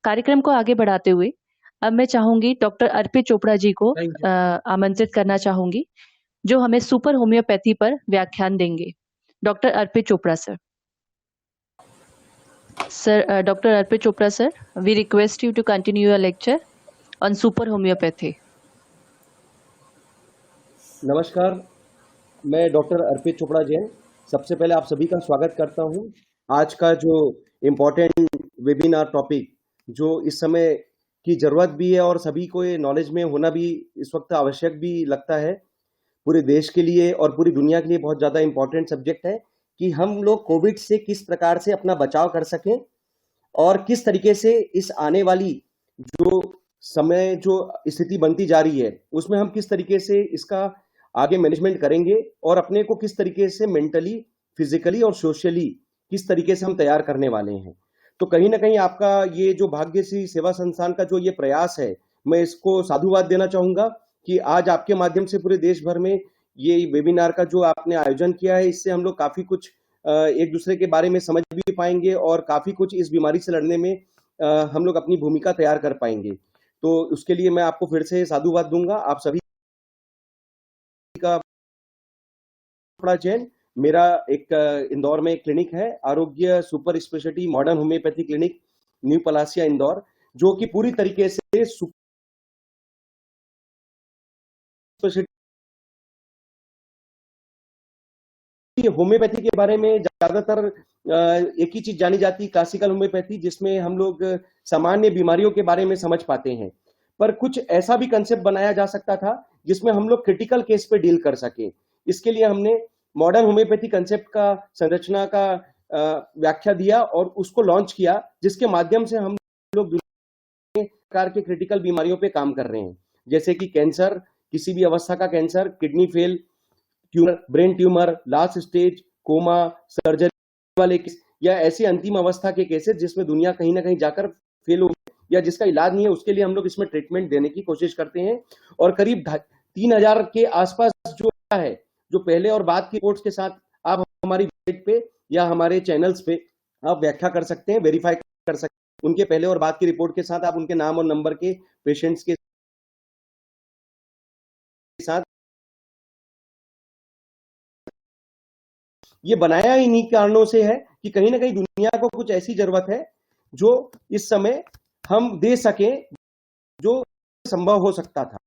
कार्यक्रम को आगे बढ़ाते हुए अब मैं चाहूंगी डॉक्टर अर्पित चोपड़ा जी को थैंक यू। आमंत्रित करना चाहूंगी, जो हमें सुपर होम्योपैथी पर व्याख्यान देंगे। Doctor Arpit Chopra sir. Dr. Arpit Chopra sir, we request you to continue your lecture on super homeopathy. नमस्कार, मैं डॉक्टर अर्पित चोपड़ा जैन सबसे पहले आप सभी का स्वागत करता हूं। आज का जो इम्पोर्टेंट वेबिनार टॉपिक जो इस समय की ज़रूरत भी है और सभी को ये नॉलेज में होना भी इस वक्त आवश्यक भी लगता है, पूरे देश के लिए और पूरी दुनिया के लिए बहुत ज़्यादा इम्पोर्टेंट सब्जेक्ट है कि हम लोग कोविड से किस प्रकार से अपना बचाव कर सकें और किस तरीके से इस आने वाली जो समय जो स्थिति बनती जा रही है उसमें हम किस तरीके से इसका आगे मैनेजमेंट करेंगे और अपने को किस तरीके से मेंटली, फिजिकली और सोशली किस तरीके से हम तैयार करने वाले हैं। तो कहीं ना कहीं आपका ये जो भाग्यश्री सेवा संस्थान का जो ये प्रयास है, मैं इसको साधुवाद देना चाहूँगा कि आज आपके माध्यम से पूरे देश भर में ये वेबिनार का जो आपने आयोजन किया है, इससे हम लोग काफ़ी कुछ एक दूसरे के बारे में समझ भी पाएंगे और काफ़ी कुछ इस बीमारी से लड़ने में हम लोग अपनी भूमिका तैयार कर पाएंगे। तो उसके लिए मैं आपको फिर से साधुवाद दूंगा। आप सभी का चोपड़ा जैन, मेरा एक इंदौर में क्लिनिक है, आरोग्य super speciality modern homeopathy clinic, new Palasia Indore, जो कि पूरी तरीके से होम्योपैथी के बारे में ज्यादातर एक ही चीज जानी जाती है, क्लासिकल होम्योपैथी, जिसमें हम लोग सामान्य बीमारियों के बारे में समझ पाते हैं। पर कुछ ऐसा भी कंसेप्ट बनाया जा सकता था जिसमें हम लोग क्रिटिकल केस पे डील कर सके। इसके लिए हमने मॉडर्न होम्योपैथी कंसेप्ट का संरचना का व्याख्या दिया और उसको लॉन्च किया, जिसके माध्यम से हम लोग दुनिया में प्रकार के क्रिटिकल बीमारियों पे काम कर रहे हैं, जैसे कि कैंसर, किसी भी अवस्था का cancer, kidney fail, tumour, brain tumour, last stage, coma, surgery वाले केस या ऐसी अंतिम अवस्था के केसेस जिसमें दुनिया कहीं ना कहीं जाकर फेल हो या जिसका इलाज नहीं है, उसके लिए हम लोग इसमें ट्रीटमेंट देने की कोशिश करते हैं। और करीब 3000 के आसपास जो है, जो पहले और बाद की रिपोर्ट्स के साथ आप हमारी वेबसाइट पे या हमारे चैनल्स पे आप व्याख्या कर सकते हैं, वेरीफाई कर सकते हैं। उनके पहले और बाद की रिपोर्ट के साथ आप उनके नाम और नंबर के पेशेंट्स के साथ ये बनाया इन्हीं कारणों से है कि कहीं ना कहीं दुनिया को कुछ ऐसी जरूरत है जो इस समय हम दे सकें, जो संभव हो सकता था।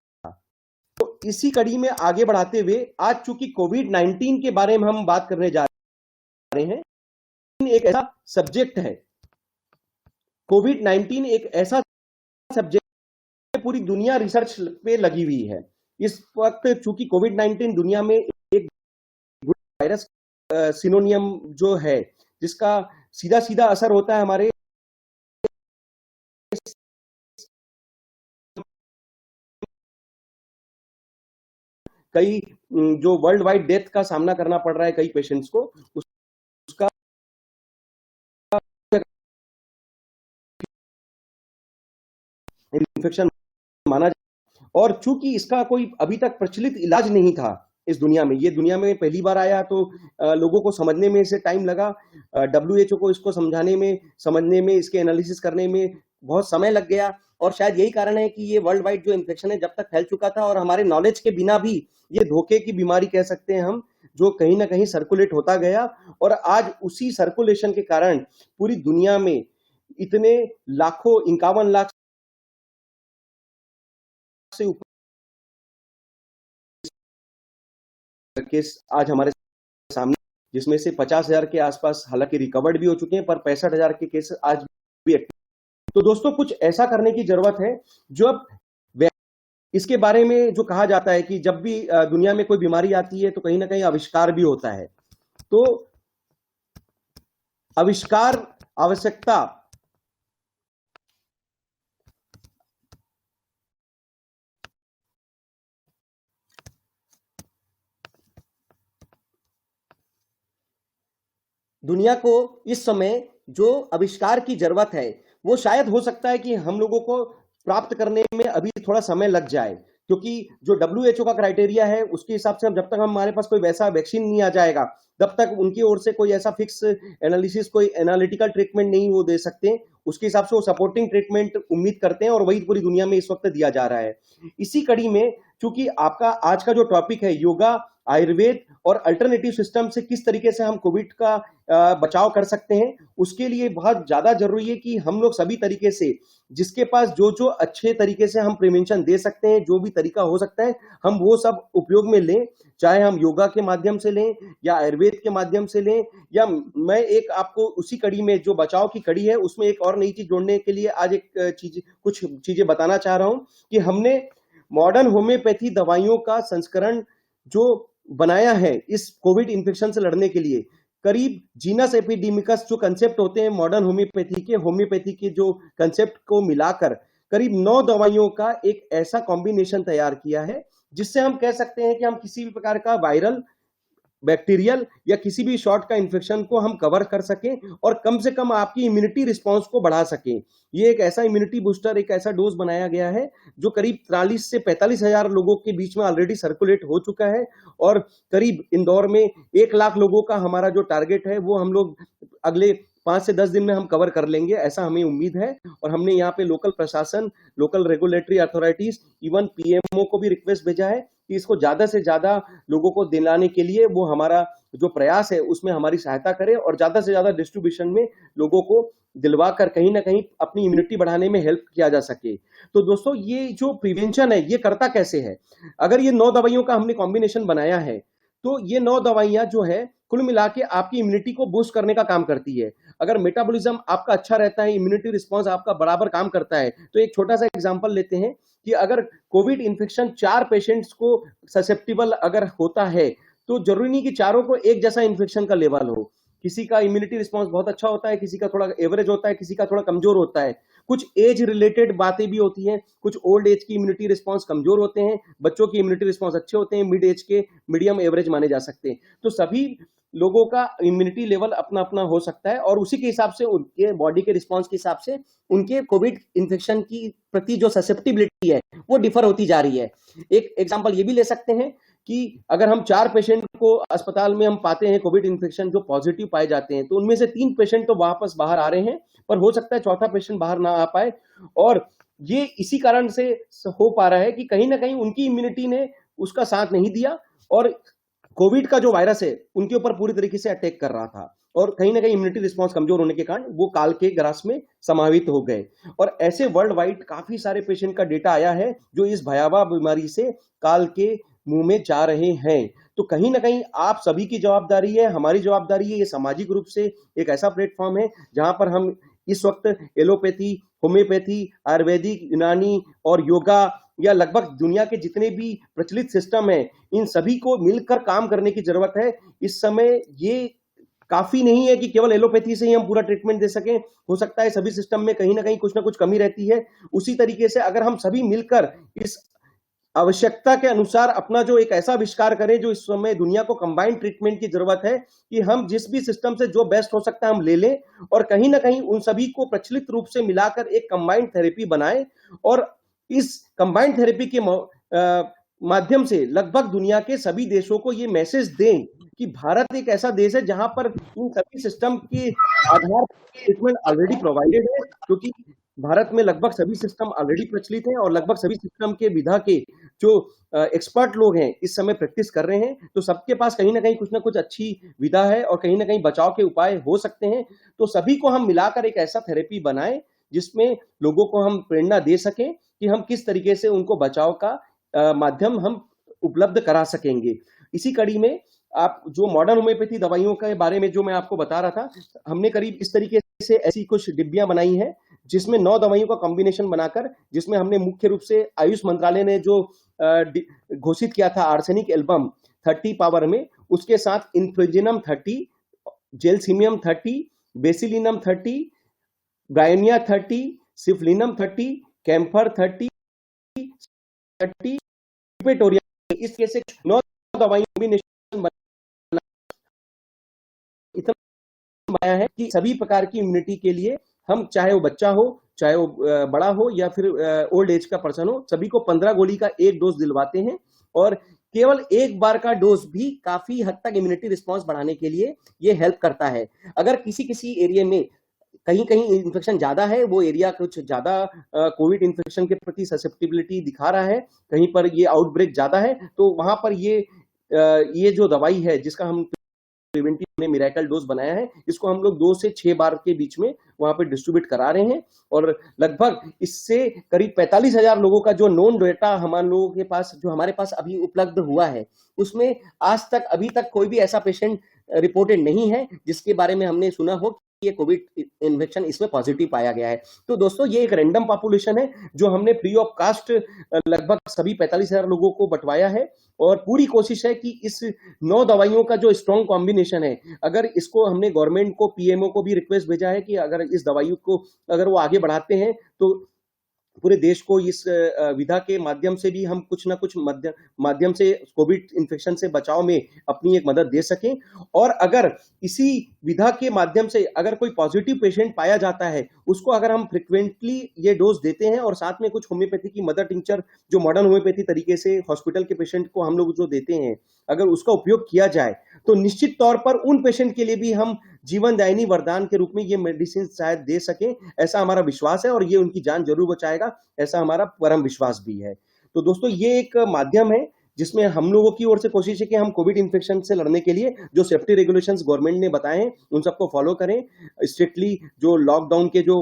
तो इसी कड़ी में आगे बढ़ाते हुए आज चूंकि कोविड-19 के बारे में हम बात करने जा रहे हैं, एक ऐसा सब्जेक्ट है, कोविड-19 एक ऐसा सब्जेक्ट पूरी दुनिया रिसर्च पे लगी हुई है। इस वक्त चूंकि कोविड-19 दुनिया में एक वायरस सिनोनियम जो है, जिसका सीधा सीधा असर होता है हमारे कई जो वर्ल्ड वाइड डेथ का सामना करना पड़ रहा है कई पेशेंट्स को, उसका इन्फेक्शन माना जाए। और चूंकि इसका कोई अभी तक प्रचलित इलाज नहीं था इस दुनिया में, ये दुनिया में पहली बार आया, तो लोगों को समझने में इसे टाइम लगा, WHO को इसको समझाने में, समझने में, इसके एनालिसिस करने में बहुत समय लग गया। और शायद यही कारण है कि ये वर्ल्ड वाइड जो इन्फेक्शन है जब तक फैल चुका था और हमारे नॉलेज के बिना भी ये धोखे की बीमारी कह सकते हैं हम, जो कहीं ना कहीं सर्कुलेट होता गया। और आज उसी सर्कुलेशन के कारण पूरी दुनिया में इतने लाखों, 51 लाख से ऊपर केस आज हमारे सामने, जिसमें से 50,000 के आसपास हालांकि रिकवर्ड भी हो चुके हैं, पर 65,000 के केस आज भी एक्टिव। तो दोस्तों, कुछ ऐसा करने की जरूरत है जो अब इसके बारे में जो कहा जाता है कि जब भी दुनिया में कोई बीमारी आती है तो कहीं ना कहीं आविष्कार भी होता है। तो आविष्कार, आवश्यकता, दुनिया को इस समय जो आविष्कार की जरूरत है वो शायद हो सकता है कि हम लोगों को प्राप्त करने में अभी थोड़ा समय लग जाए, क्योंकि जो WHO का क्राइटेरिया है उसके हिसाब से हम जब तक हमारे पास कोई वैसा वैक्सीन नहीं आ जाएगा तब तक उनकी ओर से कोई ऐसा फिक्स एनालिसिस, कोई एनालिटिकल ट्रीटमेंट नहीं वो दे सकते। उसके हिसाब से वो सपोर्टिंग ट्रीटमेंट उम्मीद करते हैं और वही पूरी दुनिया में इस वक्त दिया जा रहा है। इसी कड़ी में चूंकि आपका आज का जो टॉपिक है योगा, आयुर्वेद और अल्टरनेटिव सिस्टम से किस तरीके से हम कोविड का बचाव कर सकते हैं, उसके लिए बहुत ज्यादा जरूरी है कि हम लोग सभी तरीके से जिसके पास जो जो अच्छे तरीके से हम प्रिवेंशन दे सकते हैं, जो भी तरीका हो सकता है हम वो सब उपयोग में लें, चाहे हम योगा के माध्यम से लें या आयुर्वेद के माध्यम से लें। या मैं एक आपको उसी कड़ी में जो बचाव की कड़ी है उसमें एक और नई चीज जोड़ने के लिए आज एक चीज कुछ चीजें बताना चाह रहा हूं कि हमने मॉडर्न होम्योपैथी दवाइयों का संस्करण जो बनाया है इस कोविड इन्फेक्शन से लड़ने के लिए। करीब जीनस एपिडेमिकस जो कंसेप्ट होते हैं मॉडर्न होम्योपैथी के जो कंसेप्ट को मिलाकर करीब 9 दवाइयों का एक ऐसा कॉम्बिनेशन तैयार किया है जिससे हम कह सकते हैं कि हम किसी भी प्रकार का वायरल, बैक्टीरियल या किसी भी शॉर्ट का इन्फेक्शन को हम कवर कर सकें और कम से कम आपकी इम्यूनिटी रिस्पांस को बढ़ा सकें। ये एक ऐसा इम्यूनिटी बूस्टर, एक ऐसा डोज बनाया गया है जो करीब 43 से 45 हजार लोगों के बीच में ऑलरेडी सर्कुलेट हो चुका है और करीब इंदौर में 1 लाख लोगों का हमारा जो टारगेट है वो हम लोग अगले 5 से 10 दिन में हम कवर कर लेंगे, ऐसा हमें उम्मीद है। और हमने यहाँ पे लोकल प्रशासन, local regulatory authorities, even PMO को भी रिक्वेस्ट भेजा है कि इसको ज्यादा से ज्यादा लोगों को दिलाने के लिए वो हमारा जो प्रयास है उसमें हमारी सहायता करे और ज्यादा से ज्यादा डिस्ट्रीब्यूशन में लोगों को दिलवा कर कहीं ना कहीं अपनी इम्यूनिटी बढ़ाने में हेल्प किया जा सके। तो दोस्तों ये जो प्रिवेंशन है ये करता कैसे है? अगर ये 9 दवाइयों का हमने कॉम्बिनेशन बनाया है तो ये 9 दवाइयां जो है कुल मिला के आपकी इम्यूनिटी को बूस्ट करने का काम करती है। अगर मेटाबॉलिज्म आपका अच्छा रहता है, इम्यूनिटी रिस्पांस आपका बराबर काम करता है, तो एक छोटा सा एग्जांपल लेते हैं कि अगर कोविड इन्फेक्शन 4 पेशेंट्स को ससेप्टिबल अगर होता है तो जरूरी नहीं कि चारों को एक जैसा इन्फेक्शन का लेवल हो। किसी का इम्यूनिटी रिस्पांस बहुत अच्छा होता है, किसी का थोड़ा एवरेज होता है, किसी का थोड़ा कमजोर होता है। कुछ एज रिलेटेड बातें भी होती हैं, कुछ ओल्ड एज की इम्यूनिटी रिस्पांस कमजोर होते हैं, बच्चों की इम्यूनिटी रिस्पांस अच्छे होते हैं, मिड एज के मीडियम एवरेज माने जा सकते हैं। तो सभी लोगों का इम्यूनिटी लेवल अपना अपना हो सकता है और उसी के हिसाब से उनके बॉडी के रिस्पांस के हिसाब से उनके कोविड इन्फेक्शन की प्रति जो ससेप्टिबिलिटी है वो डिफर होती जा रही है। एक एग्जांपल ये भी ले सकते हैं कि अगर हम 4 पेशेंट को अस्पताल में हम पाते हैं कोविड इन्फेक्शन जो पॉजिटिव पाए जाते हैं, तो उनमें से 3 पेशेंट तो वापस बाहर आ रहे हैं, पर हो सकता है चौथा पेशेंट बाहर ना आ पाए। और ये इसी कारण से हो पा रहा है कि कहीं ना कहीं उनकी इम्यूनिटी ने उसका साथ नहीं दिया और कोविड का जो वायरस है उनके ऊपर पूरी तरीके से अटैक कर रहा था और कहीं ना कहीं इम्यूनिटी रिस्पांस कमजोर होने के कारण वो काल के ग्रास में समावित हो गए। और ऐसे वर्ल्ड वाइड काफी सारे पेशेंट का डेटा आया है जो इस भयावह बीमारी से काल के मुंह में जा रहे हैं। तो कहीं ना कहीं आप सभी की जवाबदारी है, हमारी जवाबदारी है, ये सामाजिक रूप से एक ऐसा प्लेटफॉर्म है जहां पर हम इस वक्त एलोपैथी, होम्योपैथी, आयुर्वेदिक, यूनानी और योगा या लगभग दुनिया के जितने भी प्रचलित सिस्टम है इन सभी को मिलकर काम करने की जरूरत है। इस समय ये काफी नहीं है कि केवल एलोपैथी से ही हम पूरा ट्रीटमेंट दे सकें, हो सकता है सभी सिस्टम में कहीं ना कुछ कमी रहती है। उसी तरीके से अगर हम सभी मिलकर इस आवश्यकता के अनुसार अपना जो एक ऐसा आविष्कार करें जो इस समय दुनिया को कंबाइंड ट्रीटमेंट की जरूरत है कि हम जिस भी सिस्टम से जो बेस्ट हो सकता है हम ले लें और कहीं ना कहीं उन सभी को प्रचलित रूप से मिलाकर एक कंबाइंड थेरेपी बनाएं और इस कंबाइंड थेरेपी के माध्यम से लगभग दुनिया के सभी देशों को ये मैसेज दें कि भारत एक ऐसा देश है जहां पर इन सभी सिस्टम के आधार पर ट्रीटमेंट ऑलरेडी प्रोवाइडेड है, क्योंकि भारत में लगभग सभी सिस्टम ऑलरेडी प्रचलित हैं और लगभग सभी सिस्टम के विधा के जो एक्सपर्ट लोग हैं इस समय प्रैक्टिस कर रहे हैं। तो सबके पास कहीं ना कुछ अच्छी विधा है और कहीं ना कहीं बचाव के उपाय हो सकते हैं। तो सभी को हम मिलाकर एक ऐसा थेरेपी बनाएं जिसमें लोगों को हम प्रेरणा दे सकें कि हम किस तरीके से उनको बचाव का माध्यम हम उपलब्ध करा सकेंगे। इसी कड़ी में आप जो मॉडर्न होम्योपैथी दवाइयों के बारे में जो मैं आपको बता रहा था, हमने करीब इस तरीके से ऐसी कुछ डिब्बियां बनाई हैं जिसमें 9 दवाइयों का कॉम्बिनेशन बनाकर, जिसमें हमने मुख्य रूप से आयुष मंत्रालय ने जो घोषित किया था आर्सेनिक एल्बम 30 पावर में, उसके साथ इन्फ्लुएंजाम 30, जेलसीमियम 30, बेसिलिनम 30, ब्रायोनिया 30, सिफलिनम 30, कैम्फर 30, इक्वेटोरिया, इस तरह से 9 दवाई कॉम्बिनेशन इतना बनाया है कि सभी प्रकार की इम्यूनिटी के लिए हम, चाहे वो बच्चा हो, चाहे वो बड़ा हो या फिर ओल्ड एज का पर्सन हो, सभी को 15 गोली का एक डोज दिलवाते हैं। और केवल एक बार का डोज भी काफी हद तक इम्यूनिटी रिस्पॉन्स बढ़ाने के लिए ये हेल्प करता है। अगर किसी किसी एरिया में कहीं कहीं इन्फेक्शन ज्यादा है, वो एरिया कुछ ज्यादा कोविड इन्फेक्शन के प्रति ससेप्टिबिलिटी दिखा रहा है, कहीं पर ये आउटब्रेक ज्यादा है, तो वहां पर ये जो दवाई है जिसका हम प्रिवेंटिव ने मिरेकल डोज बनाया है, इसको हम लोग 2 से 6 बार के बीच में वहां पे डिस्ट्रीब्यूट करा रहे हैं। और लगभग इससे करीब 45,000 लोगों का जो नोन डेटा हमारे लोगों के पास, जो हमारे पास अभी उपलब्ध हुआ है, उसमें आज तक अभी तक कोई भी ऐसा पेशेंट रिपोर्टेड नहीं है जिसके बारे में हमने सुना हो कि ये कोविड इन्फेक्शन इसमें पॉजिटिव पाया गया है। तो दोस्तों, ये एक रैंडम पॉपुलेशन है जो हमने फ्री ऑफ कास्ट लगभग सभी 45,000 लोगों को बंटवाया है। और पूरी कोशिश है कि इस 9 दवाइयों का जो स्ट्रॉन्ग कॉम्बिनेशन है, अगर इसको हमने गवर्नमेंट को, पीएमओ को भी रिक्वेस्ट भेजा है कि अगर इस दवाइयों को अगर वो आगे बढ़ाते हैं तो पूरे देश को इस विधा के माध्यम से भी हम कुछ ना कुछ माध्यम से कोविड इन्फेक्शन से बचाव में अपनी एक मदद दे सकें। और अगर इसी विधा के माध्यम से अगर कोई पॉजिटिव पेशेंट पाया जाता है, उसको अगर हम फ्रिक्वेंटली ये डोज देते हैं और साथ में कुछ होम्योपैथी की मदर टिंचर, जो मॉडर्न होम्योपैथी तरीके से हॉस्पिटल के पेशेंट को हम लोग जो देते हैं, अगर उसका उपयोग किया जाए तो निश्चित तौर पर उन पेशेंट के लिए भी हम जीवनदायिनी वरदान के रूप में ये मेडिसिन शायद दे सकें, ऐसा हमारा विश्वास है। और ये उनकी जान जरूर बचाएगा, ऐसा हमारा परम विश्वास भी है। तो दोस्तों, ये एक माध्यम है जिसमें हम लोगों की ओर से कोशिश है कि हम कोविड इन्फेक्शन से लड़ने के लिए जो सेफ्टी रेगुलेशंस गवर्नमेंट ने बताए हैं, उन सबको फॉलो करें स्ट्रिक्टली। जो लॉकडाउन के जो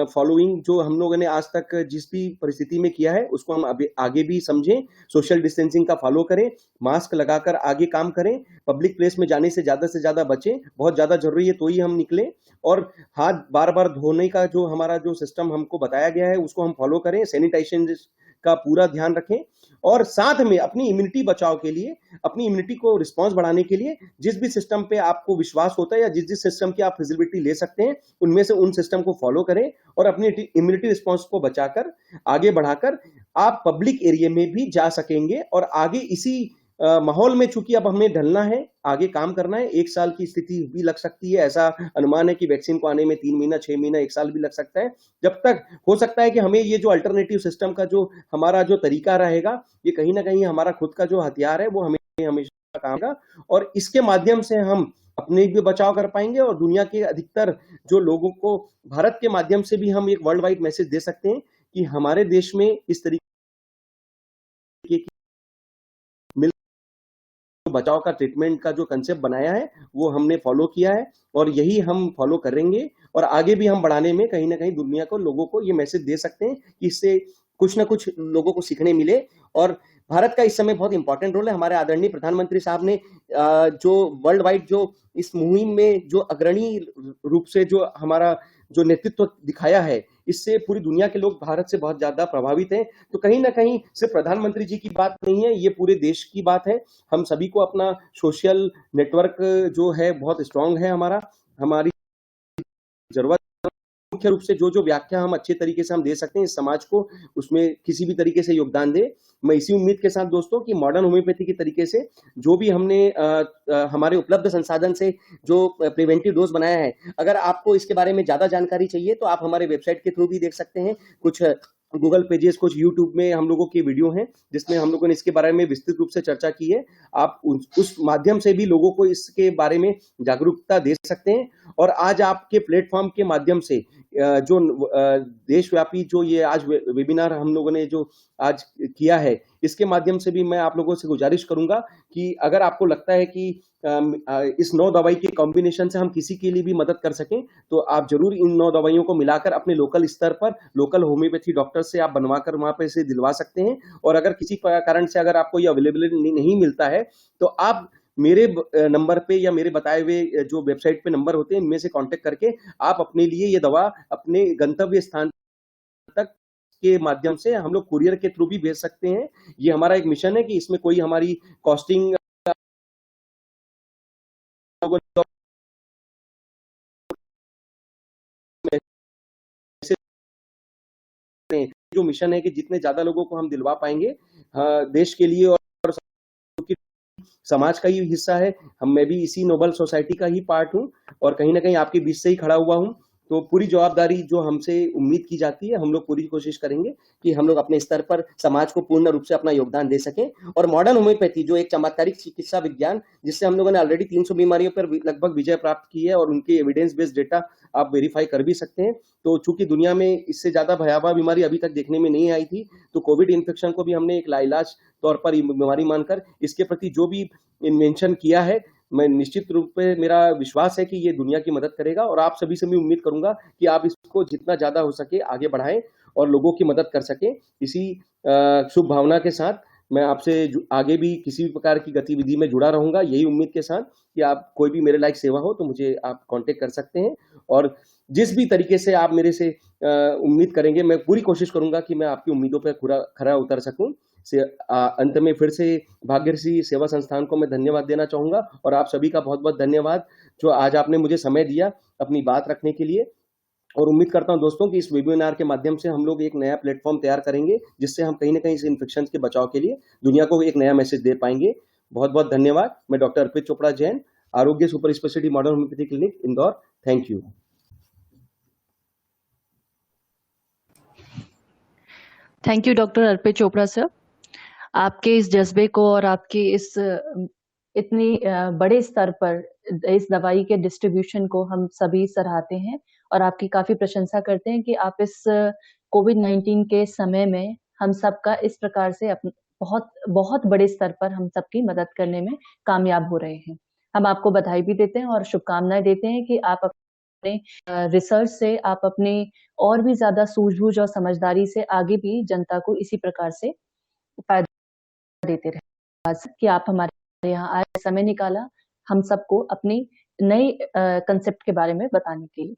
फॉलोइंग जो हम लोगों ने आज तक जिस भी परिस्थिति में किया है, उसको हम आगे भी समझें। सोशल डिस्टेंसिंग का फॉलो करें, मास्क लगाकर आगे काम करें, पब्लिक प्लेस में जाने से ज्यादा बचें, बहुत ज्यादा जरूरी है तो ही हम निकलें। और हाथ बार बार धोने का जो हमारा जो सिस्टम हमको बताया गया है, उसको हम फॉलो करें, सैनिटाइजेशन का पूरा ध्यान रखें। और साथ में अपनी इम्यूनिटी बचाव के लिए, अपनी इम्यूनिटी को रिस्पांस बढ़ाने के लिए जिस भी सिस्टम पे आपको विश्वास होता है या जिस जिस सिस्टम की आप फिजिबिलिटी ले सकते हैं, उनमें से उन सिस्टम को फॉलो करें और अपनी इम्यूनिटी रिस्पांस को बचाकर आगे बढ़ाकर आप पब्लिक एरिया में भी जा सकेंगे। और आगे इसी माहौल में चूंकि अब हमें ढलना है, आगे काम करना है, 1 साल की स्थिति भी लग सकती है, ऐसा अनुमान है कि वैक्सीन को आने में 3 महीना, 6 महीना, 1 साल भी लग सकता है। जब तक हो सकता है कि हमें ये जो अल्टरनेटिव सिस्टम का जो हमारा जो तरीका रहेगा, ये कहीं ना कहीं हमारा खुद का जो हथियार है वो हमें हमेशा काम आएगा। और इसके माध्यम से हम अपने भी बचाव कर पाएंगे और दुनिया के अधिकतर जो लोगों को भारत के माध्यम से भी हम एक वर्ल्ड वाइड मैसेज दे सकते हैं कि हमारे देश में इस तरीके की बचाव का ट्रीटमेंट का जो कंसेप्ट बनाया है वो हमने फॉलो किया है और यही हम फॉलो करेंगे। और आगे भी हम बढ़ाने में कहीं ना कहीं दुनिया को, लोगों को ये मैसेज दे सकते हैं कि इससे कुछ ना कुछ लोगों को सीखने मिले। और भारत का इस समय बहुत इंपॉर्टेंट रोल है। हमारे आदरणीय प्रधानमंत्री साहब ने जो वर्ल्ड वाइड जो इस मुहिम में जो अग्रणी रूप से जो हमारा जो नेतृत्व दिखाया है, इससे पूरी दुनिया के लोग भारत से बहुत ज्यादा प्रभावित हैं। तो कहीं ना कहीं सिर्फ प्रधानमंत्री जी की बात नहीं है, ये पूरे देश की बात है। हम सभी को अपना सोशल नेटवर्क जो है बहुत स्ट्रांग है, हमारी जरूरत मुख्य रूप से जो जो व्याख्या हम अच्छे तरीके से हम दे सकते हैं इस समाज को, उसमें किसी भी तरीके से योगदान दे। मैं इसी उम्मीद के साथ दोस्तों कि मॉडर्न होम्योपैथी के तरीके से जो भी हमने हमारे उपलब्ध संसाधन से जो प्रिवेंटिव डोज बनाया है, अगर आपको इसके बारे में ज्यादा जानकारी चाहिए तो आप हमारे वेबसाइट के थ्रू भी देख सकते हैं। कुछ गूगल पेजेस, कुछ यूट्यूब में हम लोगों की वीडियो हैं जिसमें हम लोगों ने इसके बारे में विस्तृत रूप से चर्चा की है। आप उस माध्यम से भी लोगों को इसके बारे में जागरूकता दे सकते हैं। और आज आपके प्लेटफॉर्म के माध्यम से जो देशव्यापी जो ये आज वेबिनार हम लोगों ने जो आज किया है, इसके माध्यम से भी मैं आप लोगों से गुजारिश करूंगा कि अगर आपको लगता है कि इस 9 दवाई के कॉम्बिनेशन से हम किसी के लिए भी मदद कर सकें, तो आप जरूर इन 9 दवाइयों को मिलाकर अपने लोकल स्तर पर लोकल होम्योपैथी डॉक्टर से आप बनवाकर वहां पे से दिलवा सकते हैं। और अगर किसी कारण से अगर आपको ये अवेलेबल नहीं मिलता है, तो आप मेरे नंबर पे या मेरे बताए हुए जो वेबसाइट पे नंबर होते हैं, इनमें से कांटेक्ट करके आप अपने लिए ये दवा अपने गंतव्य स्थान तक के माध्यम से हम लोग कुरियर के थ्रू भी भेज सकते हैं। ये हमारा एक मिशन है कि इसमें कोई हमारी कॉस्टिंग जो मिशन है कि जितने ज्यादा लोगों को हम दिलवा पाएंगे देश के लिए और समाज का ही हिस्सा है। मैं भी इसी नोबल सोसाइटी का ही पार्ट हूं और कहीं ना कहीं आपके बीच से ही खड़ा हुआ हूं। तो पूरी जवाबदारी जो हमसे उम्मीद की जाती है, हम लोग पूरी कोशिश करेंगे कि हम लोग अपने स्तर पर समाज को पूर्ण रूप से अपना योगदान दे सकें। और मॉडर्न होम्योपैथी जो एक चमत्कारिक चिकित्सा विज्ञान, जिससे हम लोगों ने ऑलरेडी 300 बीमारियों पर लगभग विजय प्राप्त की है और उनकी एविडेंस बेस्ड डेटा आप वेरीफाई कर भी सकते हैं। तो चूंकि दुनिया में इससे ज्यादा भयावह बीमारी अभी तक देखने में नहीं आई थी, तो कोविड इन्फेक्शन को भी हमने एक लाइलाज तौर पर बीमारी मानकर इसके प्रति जो भी इन्वेंशन किया है, मैं निश्चित रूप से मेरा विश्वास है कि ये दुनिया की मदद करेगा। और आप सभी से भी उम्मीद करूंगा कि आप इसको जितना ज्यादा हो सके आगे बढ़ाएं और लोगों की मदद कर सकें। इसी शुभ भावना के साथ मैं आपसे आगे भी किसी भी प्रकार की गतिविधि में जुड़ा रहूंगा, यही उम्मीद के साथ कि आप कोई भी मेरे लायक सेवा हो तो मुझे आप कांटेक्ट कर सकते हैं। और जिस भी तरीके से आप मेरे से उम्मीद करेंगे, मैं पूरी कोशिश करूंगा कि मैं आपकी उम्मीदों पर खरा उतर सकूं। अंत में फिर से भाग्यश्री सेवा संस्थान को मैं धन्यवाद देना चाहूंगा और आप सभी का बहुत बहुत धन्यवाद जो आज आपने मुझे समय दिया अपनी बात रखने के लिए। और उम्मीद करता हूं दोस्तों कि इस वेबिनार के माध्यम से हम लोग एक नया प्लेटफॉर्म तैयार करेंगे, जिससे हम कहीं ना कहीं इस इन्फेक्शन के बचाव के लिए दुनिया को एक नया मैसेज दे पाएंगे। बहुत बहुत धन्यवाद। मैं डॉक्टर अर्पित चोपड़ा जैन, आरोग्य super speciality modern homeopathy clinic, Indore. Thank you. Thank you doctor Arpit Chopra sir. आपके इस जज्बे को और आपके इस इतनी बड़े स्तर पर इस दवाई के डिस्ट्रीब्यूशन को हम सभी सराहते हैं और आपकी काफी प्रशंसा करते हैं कि आप इस कोविड-19 के समय में हम सबका इस प्रकार से बहुत बहुत बड़े स्तर पर हम सबकी मदद करने में कामयाब हो रहे हैं। हम आपको बधाई भी देते हैं और शुभकामनाएं देते हैं कि आप अपने रिसर्च से आप अपने और भी ज्यादा सूझबूझ और समझदारी से आगे भी जनता को इसी प्रकार से फायदा देते रहे। कि आप हमारे यहाँ आए, समय निकाला हम सबको अपनी नई कंसेप्ट के बारे में बताने के लिए।